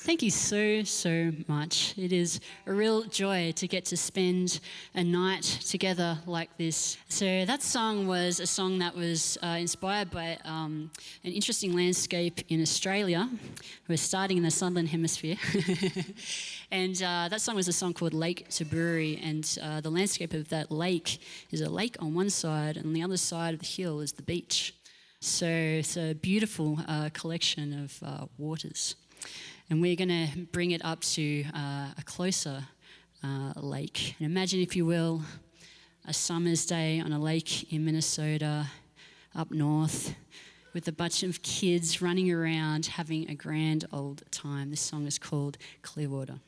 Thank you so much. It is a real joy to get to spend a night together like this. So that song was a song that was inspired by an interesting landscape in Australia. We're starting in the southern hemisphere. And that song was a song called Lake Taburri, and the landscape of that lake is a lake on one side, and on the other side of the hill is the beach. So it's a beautiful collection of waters. And we're going to bring it up to a closer lake. And imagine, if you will, a summer's day on a lake in Minnesota, up north, with a bunch of kids running around having a grand old time. This song is called Clearwater.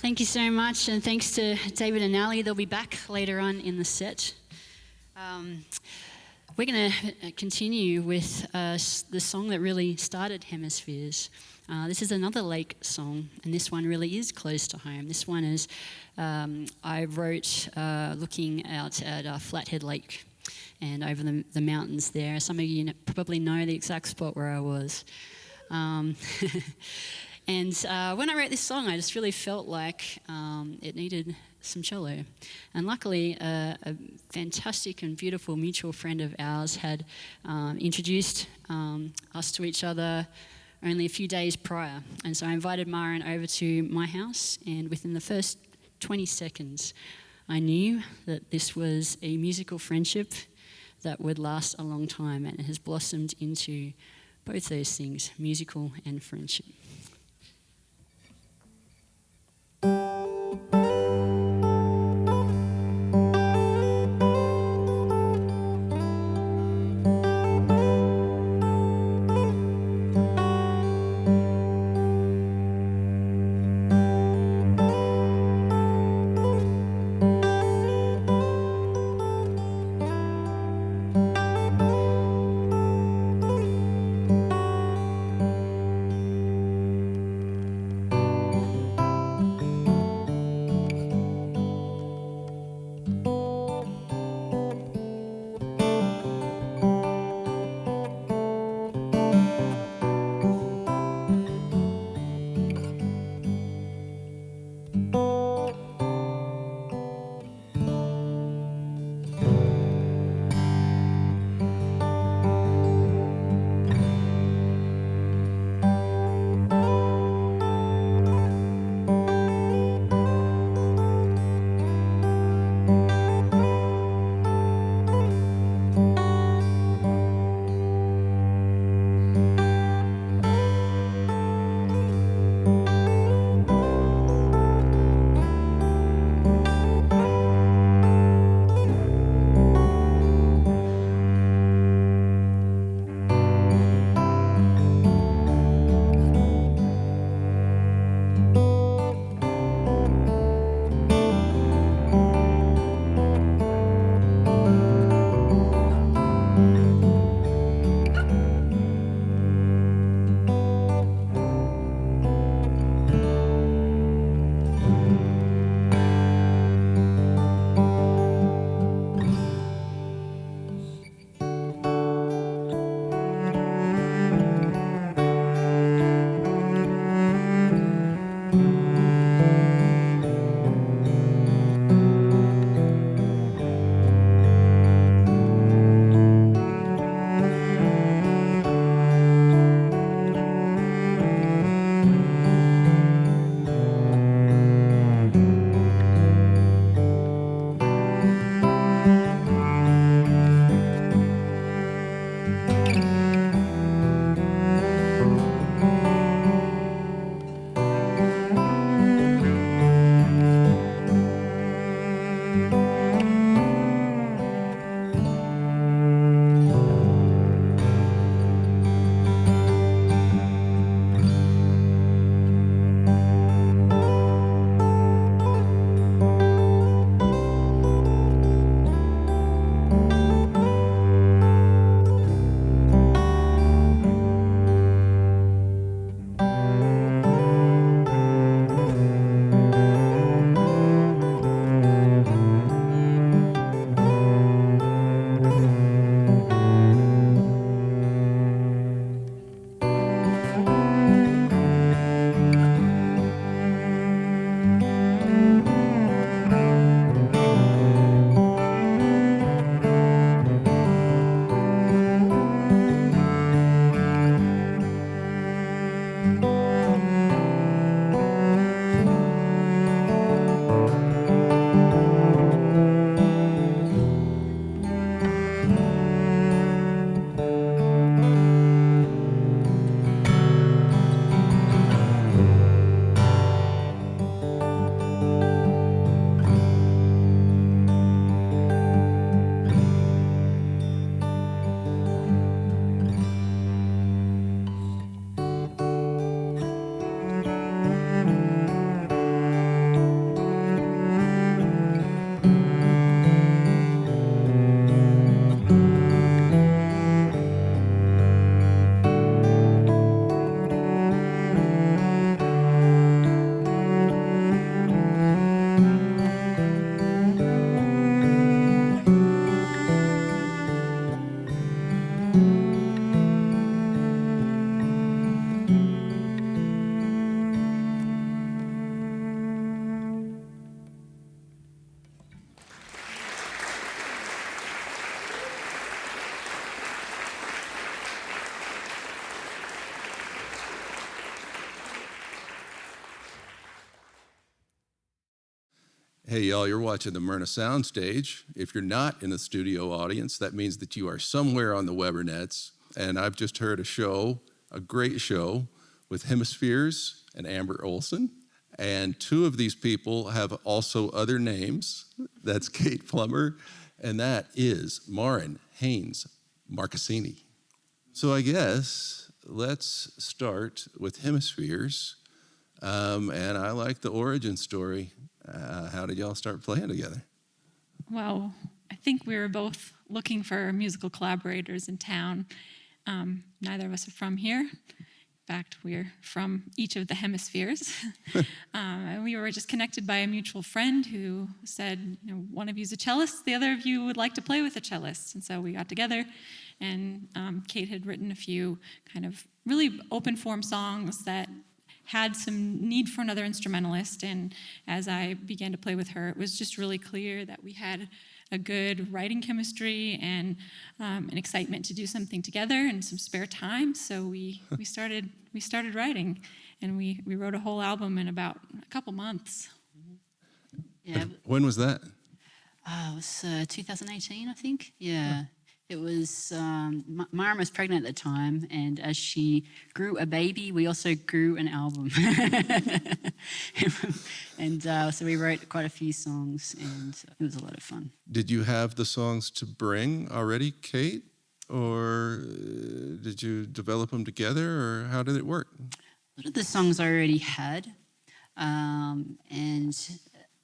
Thank you so much, and thanks to David and Ali. They'll be back later on in the set. We're going to continue with the song that really started Hemispheres. This is another lake song, and this one really is close to home. This one is, I wrote looking out at Flathead Lake and over the mountains there. Some of you probably know the exact spot where I was. And when I wrote this song, I just really felt like it needed some cello. And luckily, a fantastic and beautiful mutual friend of ours had introduced us to each other only a few days prior. And so I invited Myron over to my house, and within the first 20 seconds, I knew that this was a musical friendship that would last a long time, and it has blossomed into both those things, musical and friendship. Hey, y'all, you're watching the Myrna Soundstage. If you're not in the studio audience, that means that you are somewhere on the Webernets. And I've just heard a show, a great show, with Hemispheres and Amber Olsson. And two of these people have also other names. That's Kate Plummer, and that is Marin Haynes Marcassini. So I guess let's start with Hemispheres. And I like the origin story. How did y'all start playing together? Well, I think we were both looking for musical collaborators in town. Neither of us are from here. In fact, we're from each of the hemispheres. And we were just connected by a mutual friend who said, one of you's a cellist, the other of you would like to play with a cellist. And so we got together, and Kate had written a few kind of really open form songs that had some need for another instrumentalist, and as I began to play with her, it was just really clear that we had a good writing chemistry and an excitement to do something together and some spare time. So we started writing, and we wrote a whole album in about a couple months. Yeah. When was that? It was 2018, I think. Yeah. It was, Myra was pregnant at the time, and as she grew a baby, we also grew an album. And so we wrote quite a few songs, and it was a lot of fun. Did you have the songs to bring already, Kate? Or did you develop them together, or how did it work? A lot of the songs I already had, and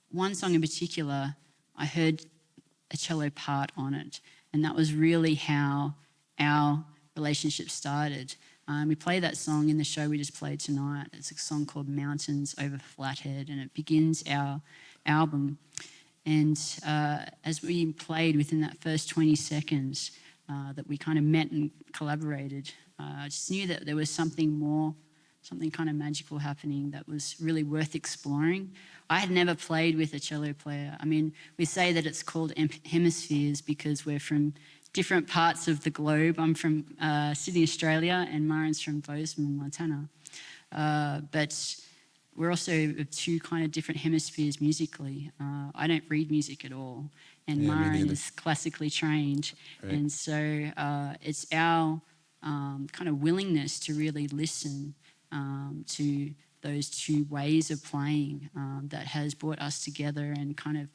one song in particular, I heard a cello part on it. And that was really how our relationship started. We play that song in the show we just played tonight. It's a song called Mountains Over Flathead, and it begins our album. And as we played within that first 20 seconds that we kind of met and collaborated, I just knew that there was something more, something kind of magical happening that was really worth exploring. I had never played with a cello player. I mean, we say that it's called Hemispheres because we're from different parts of the globe. I'm from Sydney, Australia, and Myron's from Bozeman, Montana. But we're also two kind of different hemispheres musically. I don't read music at all, and Myron is classically trained. Right. And so it's our kind of willingness to really listen to those two ways of playing that has brought us together and kind of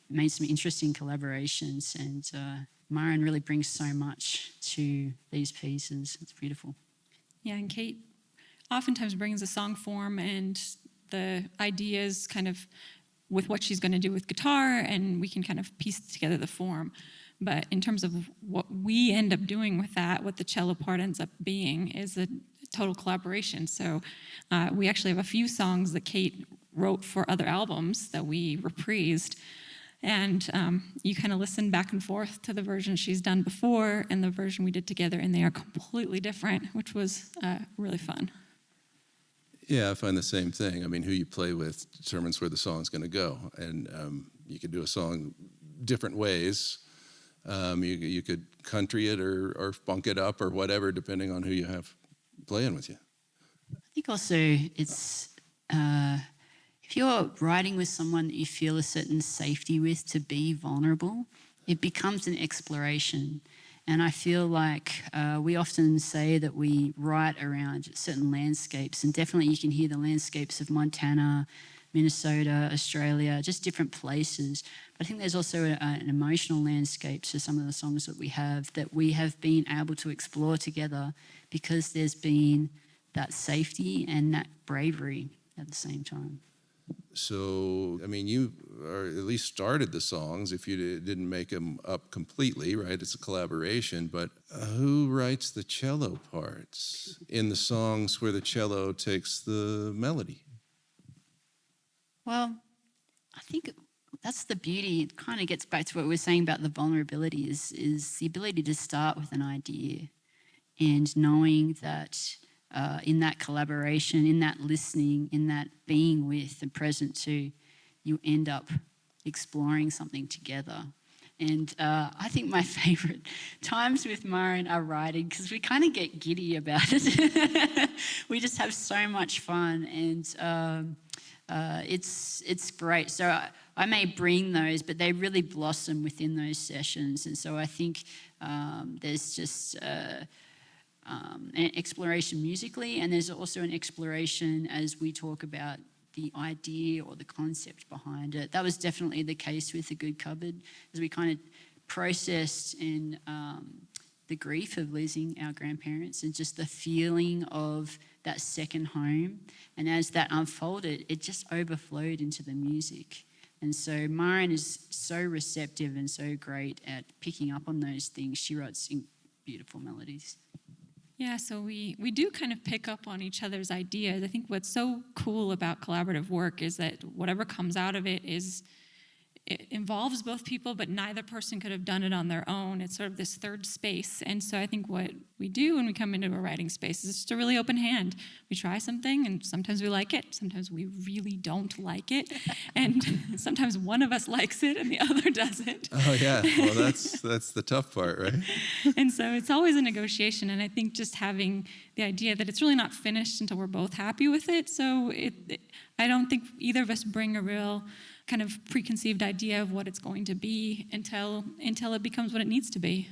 made some interesting collaborations. And Myron really brings so much to these pieces. It's beautiful. Yeah, and Kate oftentimes brings a song form and the ideas kind of with what she's going to do with guitar, and we can kind of piece together the form. But in terms of what we end up doing with that, what the cello part ends up being is a total collaboration. So we actually have a few songs that Kate wrote for other albums that we reprised. And you kind of listen back and forth to the version she's done before and the version we did together, and they are completely different, which was really fun. Yeah, I find the same thing. I mean, who you play with determines where the song's going to go. And you can do a song different ways. You could country it or funk it up or whatever, depending on who you have playing with you. I think also it's if you're writing with someone that you feel a certain safety with to be vulnerable, it becomes an exploration. And I feel like we often say that we write around certain landscapes, and definitely you can hear the landscapes of Montana, Minnesota, Australia, just different places. But I think there's also an emotional landscape to some of the songs that we have been able to explore together because there's been that safety and that bravery at the same time. So, I mean, you or at least started the songs if you didn't make them up completely, right? It's a collaboration, but who writes the cello parts in the songs where the cello takes the melody? Well, I think that's the beauty. It kind of gets back to what we were saying about the vulnerability is the ability to start with an idea and knowing that in that collaboration, in that listening, in that being with and present to, you end up exploring something together. And I think my favourite times with Myron are writing because we kind of get giddy about it. We just have so much fun. And it's great. So I may bring those, but they really blossom within those sessions. And so I think there's just an exploration musically, and there's also an exploration as we talk about the idea or the concept behind it. That was definitely the case with The Good Cupboard, as we kind of processed in the grief of losing our grandparents and just the feeling of that second home. And as that unfolded, it just overflowed into the music. And so Myron is so receptive and so great at picking up on those things. She writes beautiful melodies. Yeah, so we do kind of pick up on each other's ideas. I think what's so cool about collaborative work is that whatever comes out of it involves both people, but neither person could have done it on their own. It's sort of this third space. And so I think what we do when we come into a writing space is just a really open hand. We try something, and sometimes we like it, sometimes we really don't like it, and sometimes one of us likes it and the other doesn't. Oh yeah, well that's the tough part, right? And so it's always a negotiation, and I think just having the idea that it's really not finished until we're both happy with it. So I don't think either of us bring a real kind of preconceived idea of what it's going to be until it becomes what it needs to be.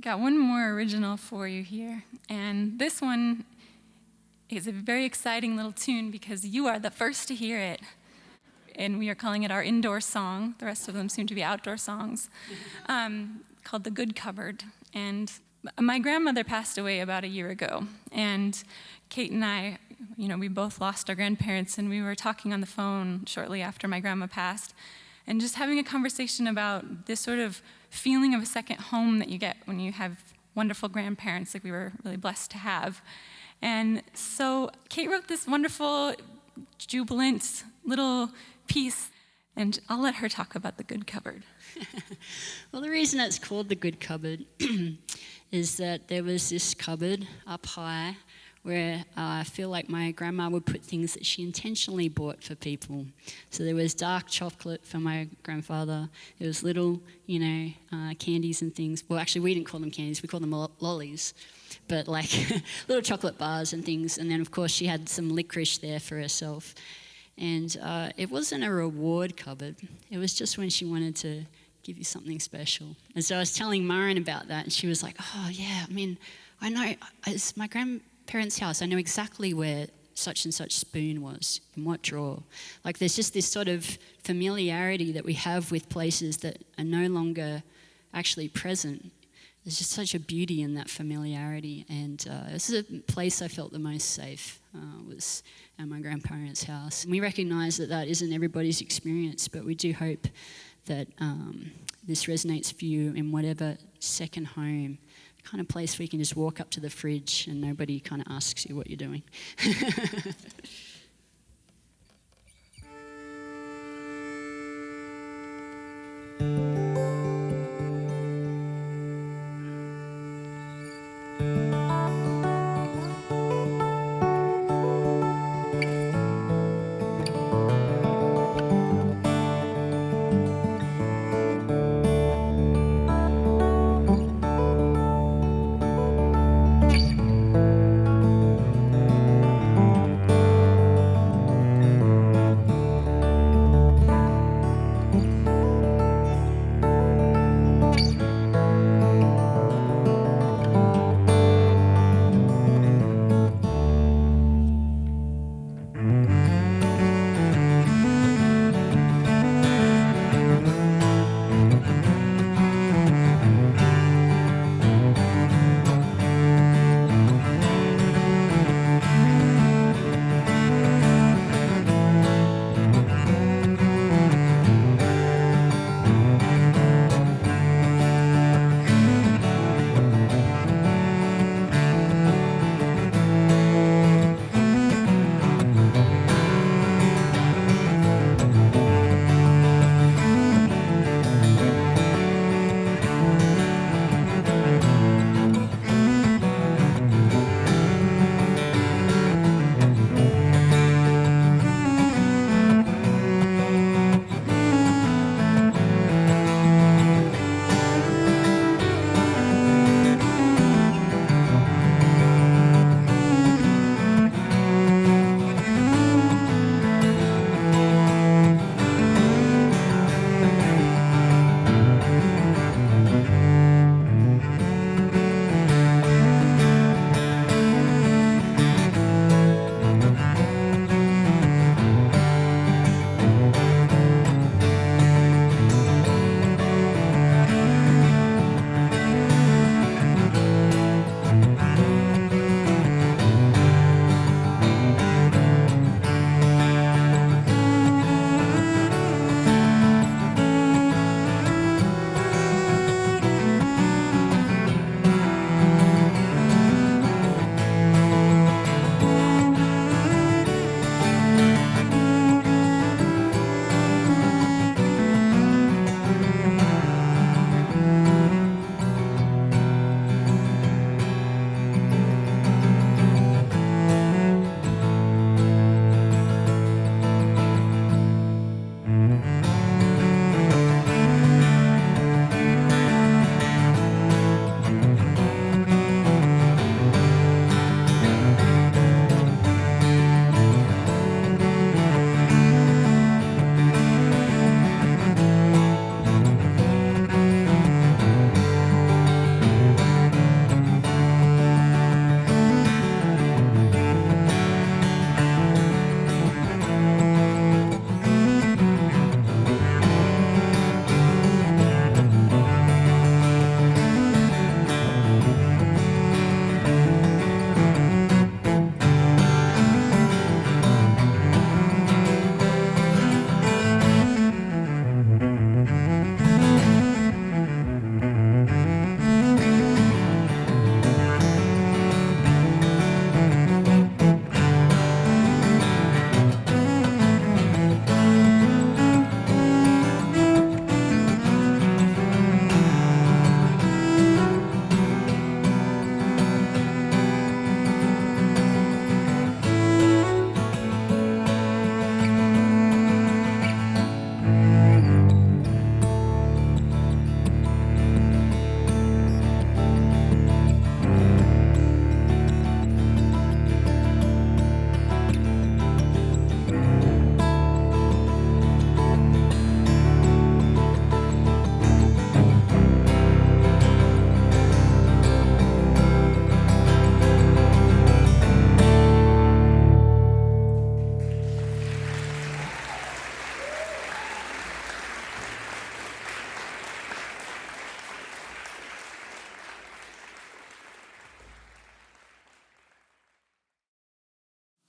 Got one more original for you here. And this one is a very exciting little tune because you are the first to hear it. And we are calling it our indoor song. The rest of them seem to be outdoor songs, called The Good Cupboard. And my grandmother passed away about a year ago. And Kate and I, we both lost our grandparents, and we were talking on the phone shortly after my grandma passed, and just having a conversation about this sort of feeling of a second home that you get when you have wonderful grandparents like we were really blessed to have. And so Kate wrote this wonderful, jubilant little piece, and I'll let her talk about The Good Cupboard. Well, the reason it's called The Good Cupboard is that there was this cupboard up high where I feel like my grandma would put things that she intentionally bought for people. So there was dark chocolate for my grandfather. There was little, candies and things. Well, actually, we didn't call them candies. We called them lollies. But like little chocolate bars and things. And then, of course, she had some licorice there for herself. And it wasn't a reward cupboard. It was just when she wanted to give you something special. And so I was telling Myron about that, and she was like, oh, yeah, I know. It's my grandparents' house. I know exactly where such and such spoon was, in what drawer. Like there's just this sort of familiarity that we have with places that are no longer actually present. There's just such a beauty in that familiarity. And this is a place I felt the most safe, was at my grandparents' house. And we recognise that isn't everybody's experience, but we do hope that this resonates for you in whatever second home, kind of place where you can just walk up to the fridge and nobody kind of asks you what you're doing.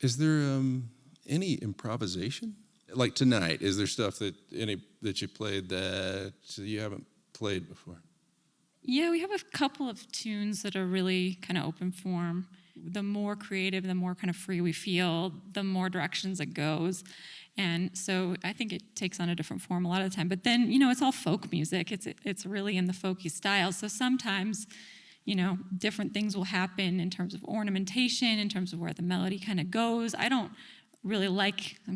Is there any improvisation? Like tonight, is there stuff that you played that you haven't played before? Yeah, we have a couple of tunes that are really kind of open form. The more creative, the more kind of free we feel, the more directions it goes. And so I think it takes on a different form a lot of the time. But then, it's all folk music. It's really in the folky style. So sometimes, different things will happen in terms of ornamentation, in terms of where the melody kind of goes. I'm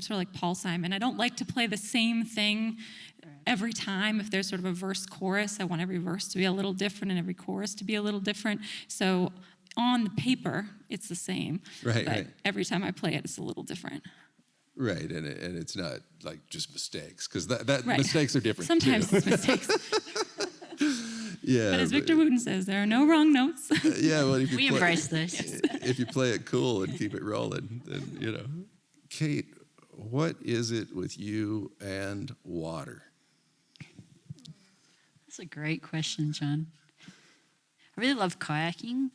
sort of like Paul Simon. I don't like to play the same thing every time. If there's sort of a verse chorus, I want every verse to be a little different and every chorus to be a little different. So on the paper, it's the same. But every time I play it, it's a little different. Right, and it's not like just mistakes, because that mistakes are different Sometimes too. it's mistakes. Yeah, but as Victor Wooten says, there are no wrong notes. Yeah, well, if you embrace this. If you play it cool and keep it rolling, then Kate, what is it with you and water? That's a great question, John. I really love kayaking,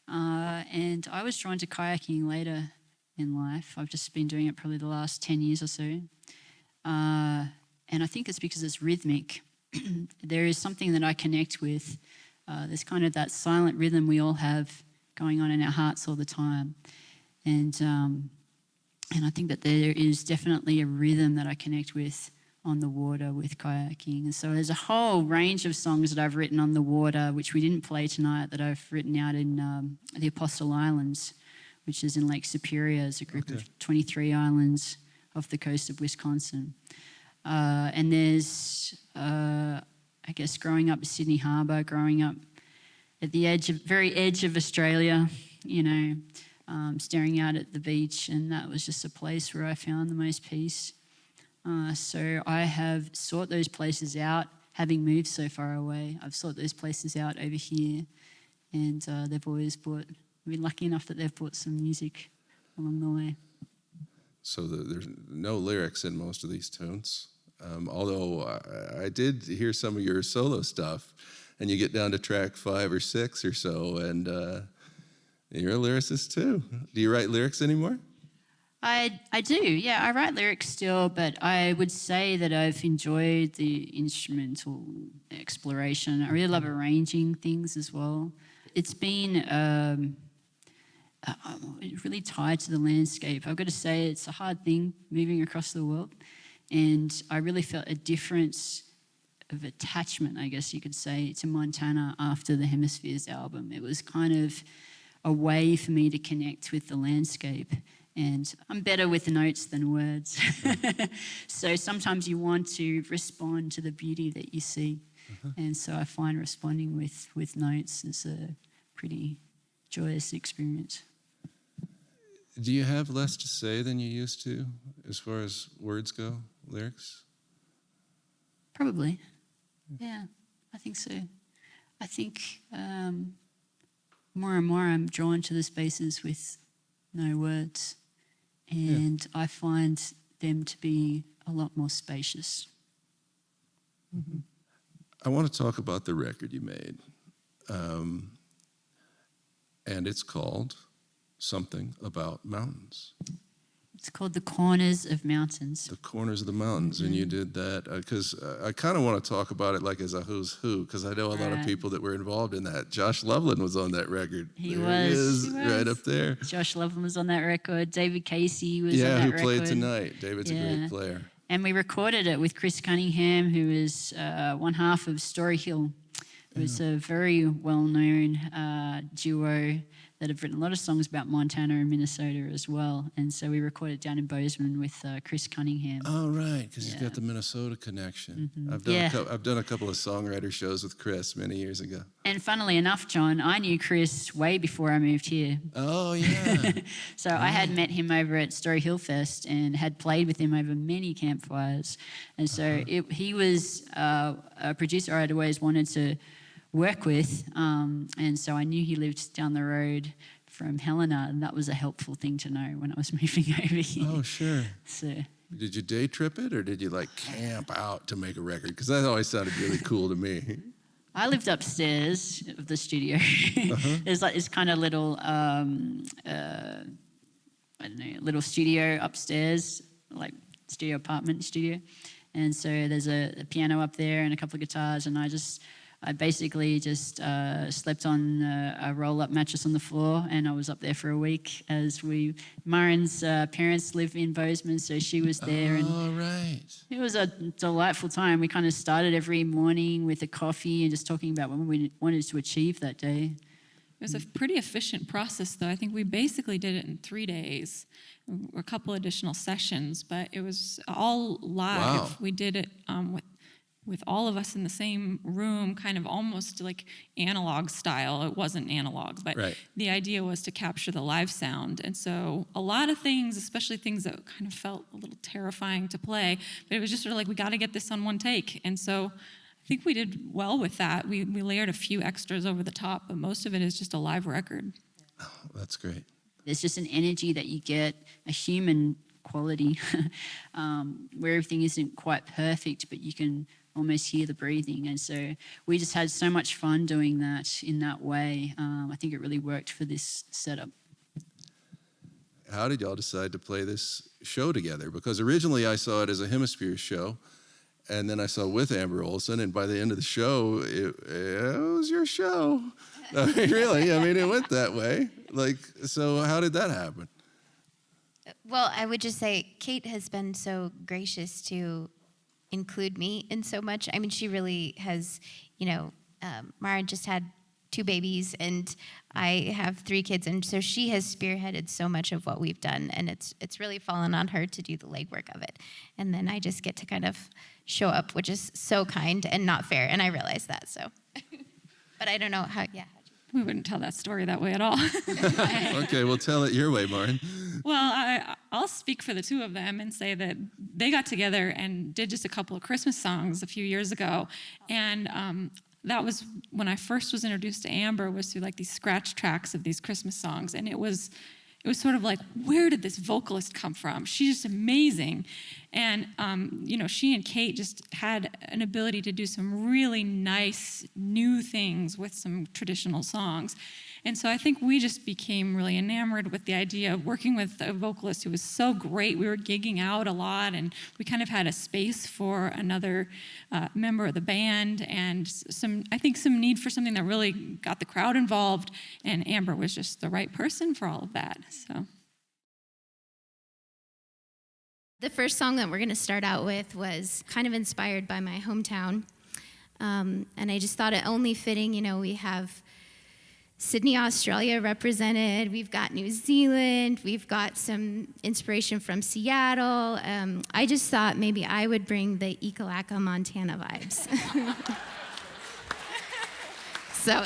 and I was drawn to kayaking later in life. I've just been doing it probably the last 10 years or so, and I think it's because it's rhythmic. There is something that I connect with. There's kind of that silent rhythm we all have going on in our hearts all the time, and I think that there is definitely a rhythm that I connect with on the water with kayaking. And so there's a whole range of songs that I've written on the water, which we didn't play tonight, that I've written out in the Apostle Islands, which is in Lake Superior. It's a group of 23 islands off the coast of Wisconsin. And there's, I guess, growing up in Sydney Harbour, growing up at the very edge of Australia, staring out at the beach, and that was just a place where I found the most peace. So I have sought those places out, having moved so far away. I've sought those places out over here, and they've always I've been lucky enough that they've brought some music along the way. So there's no lyrics in most of these tunes, although I did hear some of your solo stuff, and you get down to track 5 or 6 or so, and you're a lyricist too. Do you write lyrics anymore? I do, yeah. I write lyrics still, but I would say that I've enjoyed the instrumental exploration. I really love arranging things as well. It's been really tied to the landscape. I've got to say it's a hard thing moving across the world, and I really felt a difference of attachment, I guess you could say, to Montana after the Hemispheres album. It was kind of a way for me to connect with the landscape. And I'm better with notes than words. So sometimes you want to respond to the beauty that you see. And so I find responding with notes is a pretty joyous experience. Do you have less to say than you used to as far as words go, lyrics? Probably. Yeah, I think so. I think more and more I'm drawn to the spaces with no words. And I find them to be a lot more spacious. Mm-hmm. I want to talk about the record you made. And it's called Something About Mountains. It's called The Corners of Mountains. The Corners of the Mountains. Mm-hmm. And you did that because I kind of want to talk about it like as a who's who, because I know a lot of people that were involved in that. Josh Loveland was on that record. He was. He was right up there. Josh Loveland was on that record. David Casey was on that record. Yeah, who played tonight. David's a great player. And we recorded it with Chris Cunningham, who is one half of Story Hill. It was a very well-known duo that have written a lot of songs about Montana and Minnesota as well. And so we recorded down in Bozeman with Chris Cunningham. Oh, right, because he's got the Minnesota connection. Mm-hmm. I've done a couple of songwriter shows with Chris many years ago. And funnily enough, John, I knew Chris way before I moved here. Oh, yeah. So I had met him over at Story Hill Fest and had played with him over many campfires. And so he was a producer I'd always wanted to work with, and so I knew he lived down the road from Helena, and that was a helpful thing to know when I was moving over here. Oh, sure. So, did you day trip it, or did you camp out to make a record? Because that always sounded really cool to me. I lived upstairs of the studio. There's this kind of little, I I don't know, little studio upstairs, like studio apartment studio. And so there's a piano up there and a couple of guitars, and I basically just slept on a roll-up mattress on the floor, and I was up there for a week Myron's parents live in Bozeman, so she was there. Oh, right. It was a delightful time. We kind of started every morning with a coffee and just talking about what we wanted to achieve that day. It was a pretty efficient process, though. I think we basically did it in 3 days, a couple additional sessions, but it was all live. Wow. We did it with all of us in the same room, kind of almost like analog style. It wasn't analog, but Right. the idea was to capture the live sound. And so a lot of things, especially things that kind of felt a little terrifying to play, but it was just sort of like, we got to get this on one take. And so I think we did well with that. We layered a few extras over the top, but most of it is just a live record. Oh, that's great. There's just an energy that you get, a human quality, where everything isn't quite perfect, but you can almost hear the breathing. And so we just had so much fun doing that in that way. I think it really worked for this setup. How did y'all decide to play this show together? Because originally I saw it as a Hemispheres show, and then I saw with Amber Olsson, and by the end of the show, it was your show. I mean, really, it went that way. So how did that happen? Well, I would just say Kate has been so gracious to include me in so much. I mean, she really has, Mara just had 2 babies, and I have 3 kids, and so she has spearheaded so much of what we've done, and it's really fallen on her to do the legwork of it. And then I just get to kind of show up, which is so kind and not fair, and I realize that, so. But I don't know how, yeah. We wouldn't tell that story that way at all. Okay, well, tell it your way, Maureen. Well, I'll speak for the 2 of them and say that they got together and did just a couple of Christmas songs a few years ago. And that was when I first was introduced to Amber, was through like these scratch tracks of these Christmas songs. And it was sort of like, where did this vocalist come from? She's just amazing. And, she and Kate just had an ability to do some really nice new things with some traditional songs. And so I think we just became really enamored with the idea of working with a vocalist who was so great. We were gigging out a lot, and we kind of had a space for another member of the band, and some need for something that really got the crowd involved. And Amber was just the right person for all of that. So. The first song that we're going to start out with was kind of inspired by my hometown. And I just thought it only fitting, we have Sydney, Australia represented. We've got New Zealand. We've got some inspiration from Seattle. I just thought maybe I would bring the Ep.18, Montana vibes. So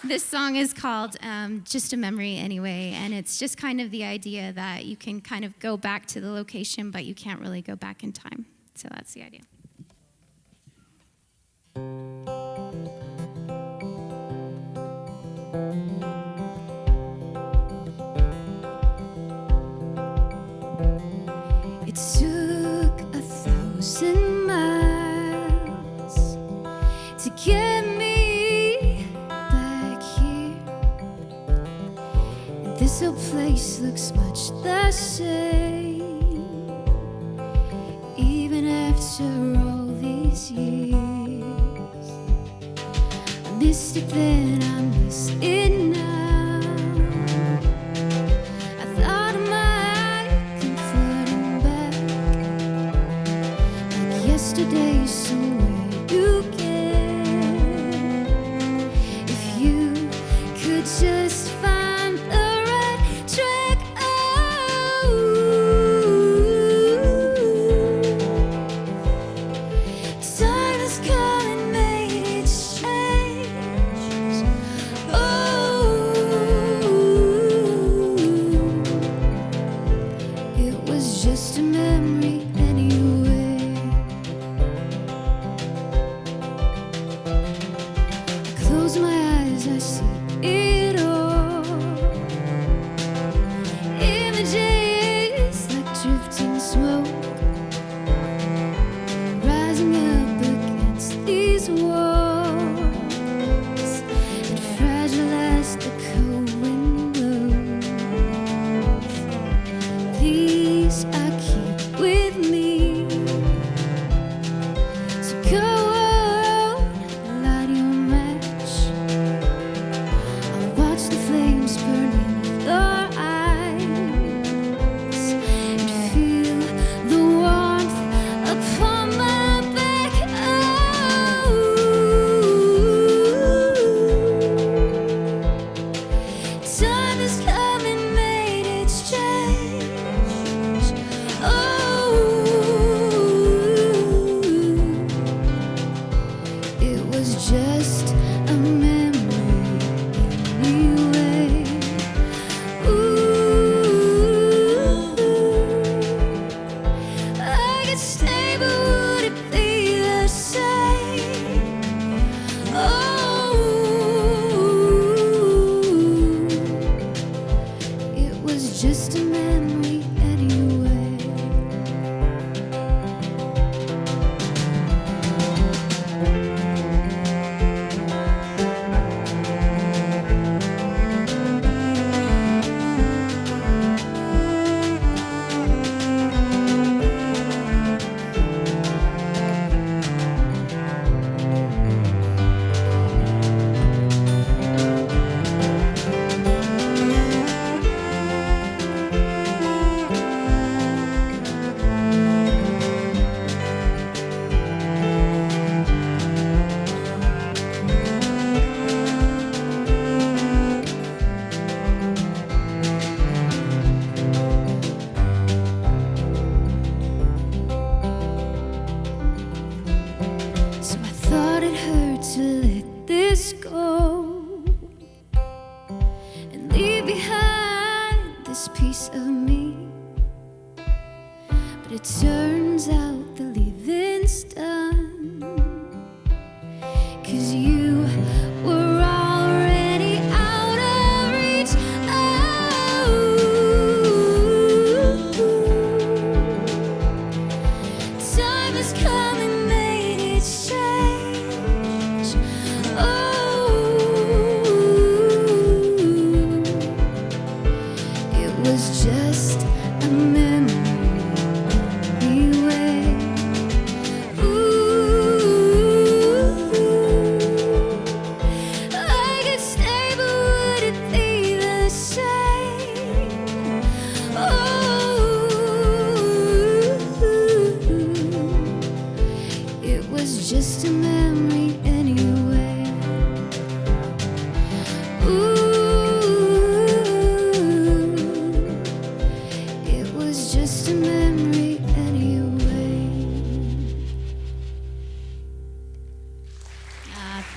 this song is called Just a Memory Anyway, and it's just kind of the idea that you can kind of go back to the location, but you can't really go back in time. So that's the idea. It took 1,000 miles to get me back here. And this old place looks much the same, even after all these years. I missed it then, I miss it now. Yesterday, somewhere you get. If you could just find the right track. Time has come and made its change. It was just a memory anyway.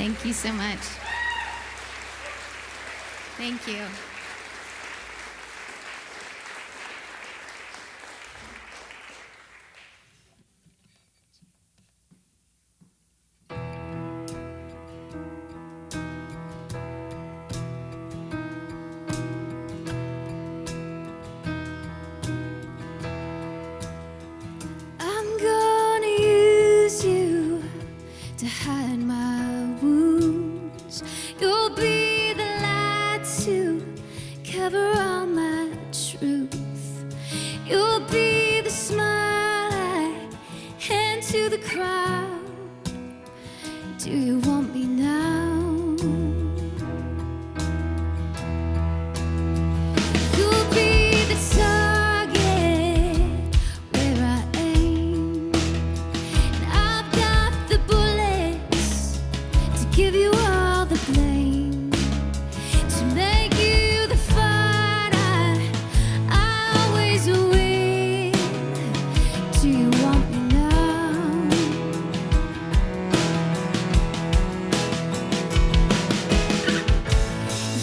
Thank you so much. Thank you. I'm gonna use you to hide my wounds. You'll be the light to cover all my truth. You'll be the smile I hand to the crowd. Do you want me now? You'll be the target where I aim, and I've got the bullets to give you all the blame, to make you the fight I always win. Do you want me now?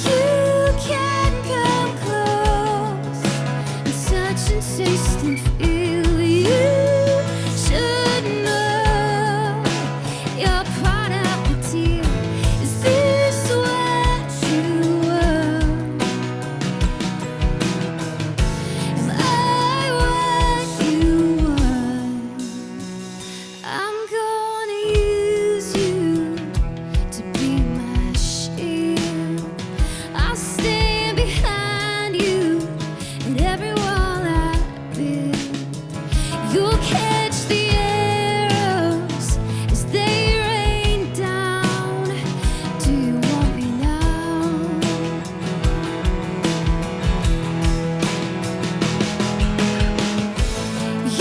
You can come close and touch and taste and feel. You should know you're part of the deal. Is this what you want? Am I what you want? I'm gonna use you to be my shield. I'll stand behind you at every wall I build. You'll catch the arrows as they rain down. Do you want me now?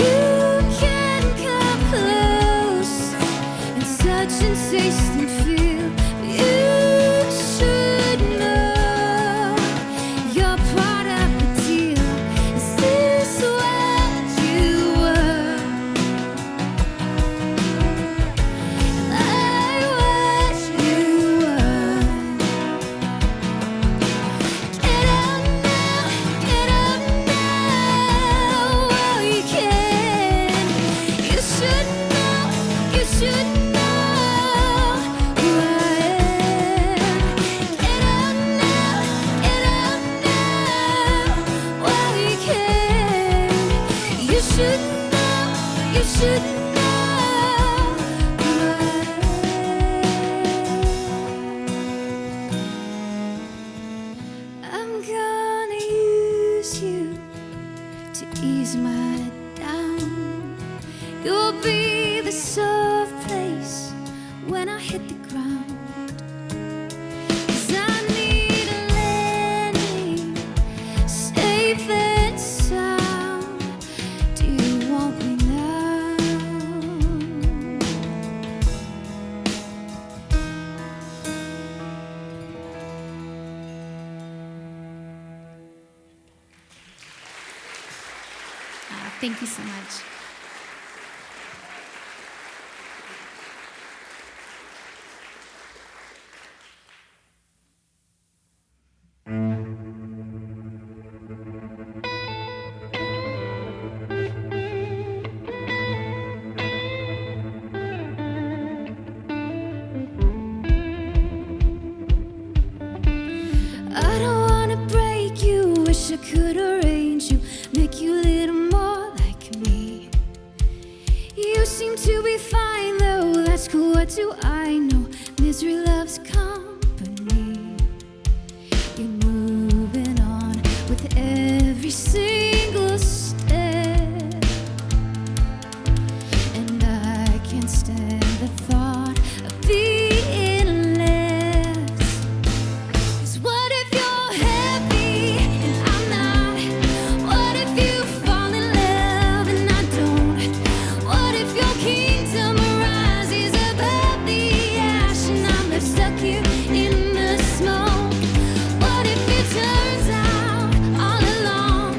You can come close and touch and taste and feel. You should know you're part of the deal. Is this what you want? Am I what you want? Get up now, while you can. You should know who I am. Get up now, while you can. You should know who I am. I'm gonna use you to ease my down. You'll be the soft place when I hit the ground. 'Cause I need a landing, safe and sound. Do you want me now? Thank you so much. I don't wanna break you, wish I could arrange you, make you a little more like me. You seem to be fine though, that's cool, what do I know? Misery loves company. You're moving on with every single step, and I can't stand the thought of being left. 'Cause what if you're happy and I'm not? What if you fall in love and I don't? What if your kingdom rises above the ash and I'm left stuck here in the smoke? What if it turns out all along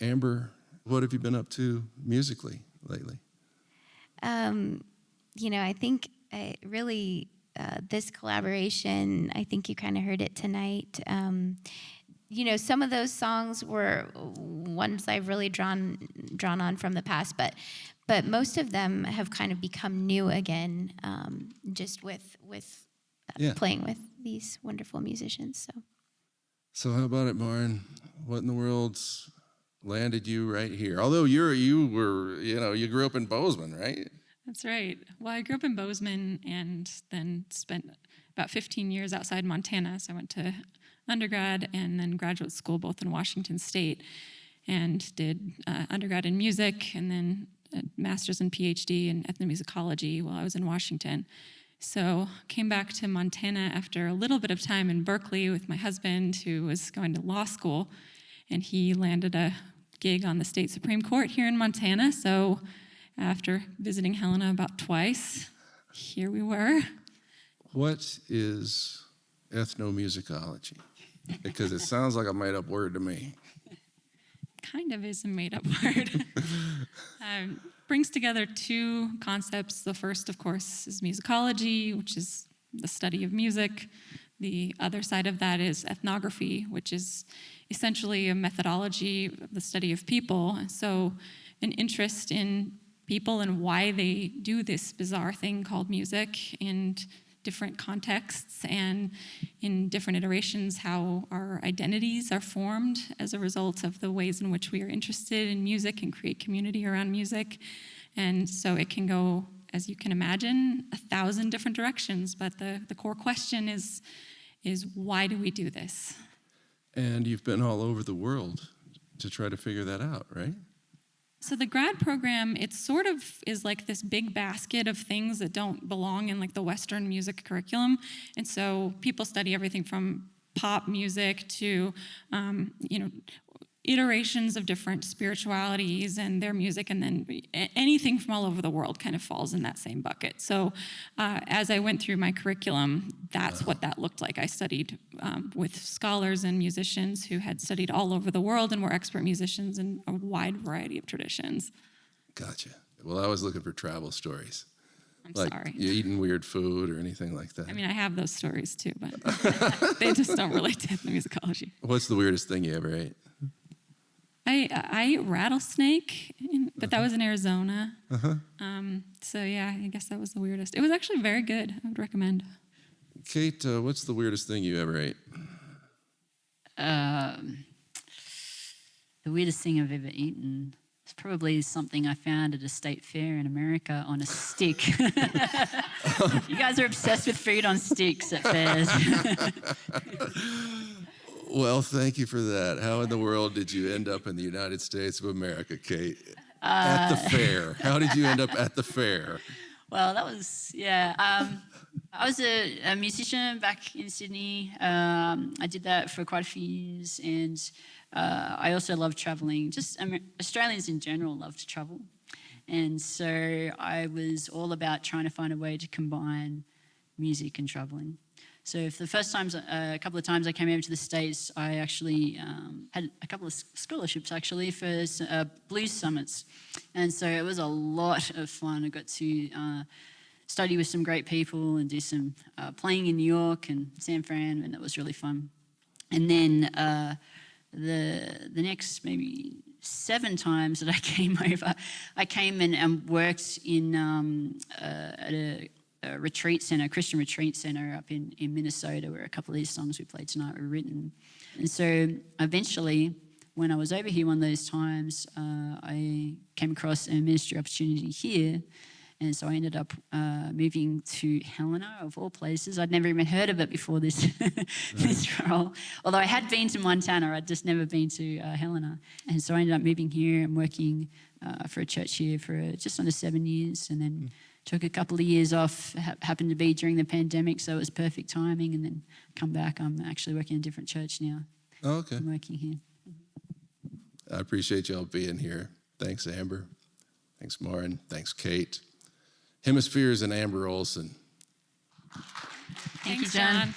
Amber, what have you been up to musically lately? I think this collaboration, I think you kind of heard it tonight. Some of those songs were ones I've really drawn on from the past, but most of them have kind of become new again, just with playing with these wonderful musicians. So how about it, Maren? What in the world's landed you right here? Although you grew up in Bozeman, right? That's right. Well, I grew up in Bozeman and then spent about 15 years outside Montana. So I went to undergrad and then graduate school both in Washington State, and did undergrad in music and then a master's and PhD in ethnomusicology while I was in Washington. So came back to Montana after a little bit of time in Berkeley with my husband, who was going to law school, and he landed a gig on the state Supreme Court here in Montana. So after visiting Helena about twice, here we were. What is ethnomusicology? Because it sounds like a made-up word to me. Kind of is a made-up word. Brings together two concepts. The first, of course, is musicology, which is the study of music. The other side of that is ethnography, which is essentially a methodology of the study of people. So an interest in people and why they do this bizarre thing called music in different contexts and in different iterations, how our identities are formed as a result of the ways in which we are interested in music and create community around music. And so it can go, as you can imagine, 1,000 different directions, but the core question is why do we do this? And you've been all over the world to try to figure that out, right? So the grad program, it sort of is like this big basket of things that don't belong in like the Western music curriculum. And so people study everything from pop music to, iterations of different spiritualities and their music, and then anything from all over the world kind of falls in that same bucket. So as I went through my curriculum, that's what that looked like. I studied with scholars and musicians who had studied all over the world and were expert musicians in a wide variety of traditions. Gotcha. Well, I was looking for travel stories. I'm like sorry. You eating weird food or anything like that? I mean, I have those stories too, but they just don't relate to ethnomusicology. What's the weirdest thing you ever ate? I ate rattlesnake, but that was in Arizona. So yeah, I guess that was the weirdest. It was actually very good. I would recommend. Kate, what's the weirdest thing you ever ate? The weirdest thing I've ever eaten is probably something I found at a state fair in America on a stick. You guys are obsessed with food on sticks at fairs. Well, thank you for that. How in the world did you end up in the United States of America, Kate? At the fair. How did you end up at the fair? Well, that was, I was a musician back in Sydney. I did that for quite a few years, and I also love traveling. Australians in general love to travel. And so I was all about trying to find a way to combine music and traveling. So for the first times, a couple of times I came over to the States, I actually had a couple of scholarships actually for blues summits. And so it was a lot of fun. I got to study with some great people and do some playing in New York and San Fran, and that was really fun. And then the next maybe 7 times that I came over, I came in and worked in at a retreat center, Christian retreat center up in Minnesota, where a couple of these songs we played tonight were written. And so eventually, when I was over here one of those times, I came across a ministry opportunity here. And so I ended up moving to Helena, of all places. I'd never even heard of it before this this role. Although I had been to Montana, I'd just never been to Helena. And so I ended up moving here and working for a church here for just under 7 years, and then took a couple of years off, happened to be during the pandemic, so it was perfect timing, and then come back. I'm actually working in a different church now. Oh, okay. I'm working here. I appreciate y'all being here. Thanks, Amber. Thanks, Maren. Thanks, Kate. Hemispheres and Amber Olsson. Thank you, Thanks, John.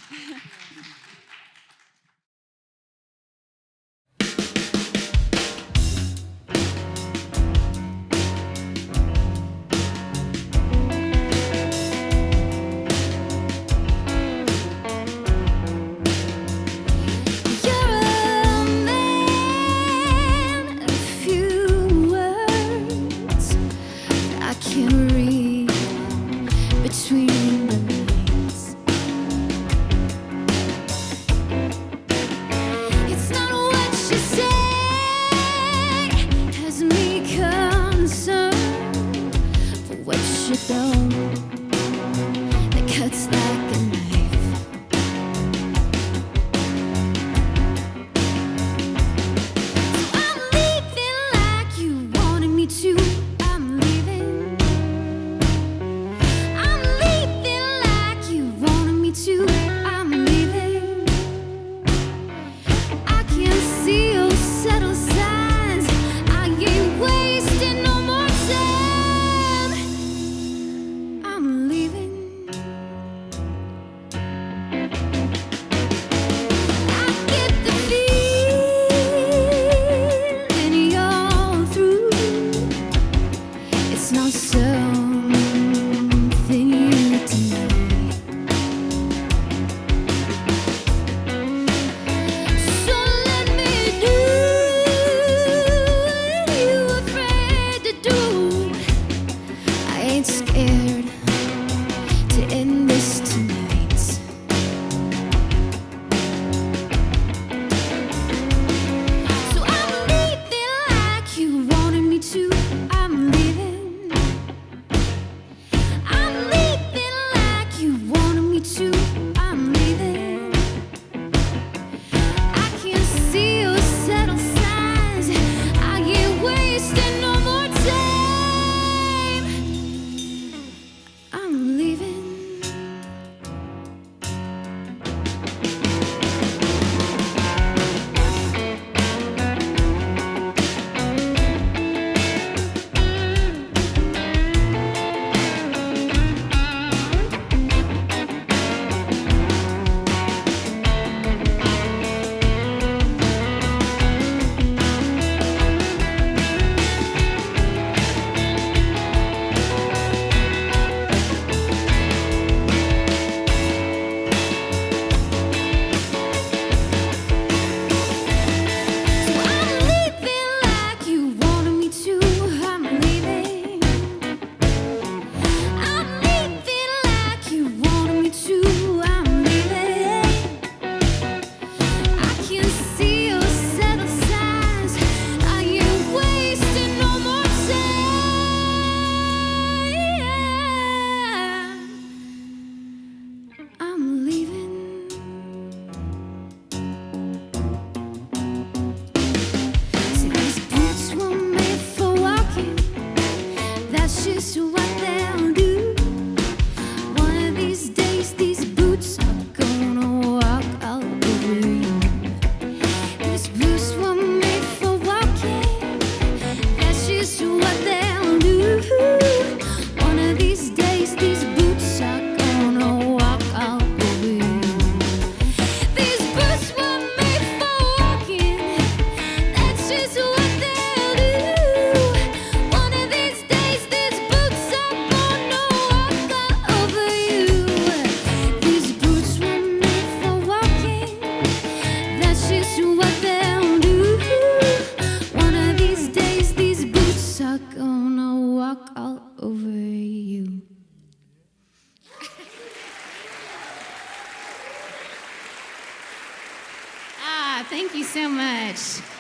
I'll walk all over you. Thank you so much.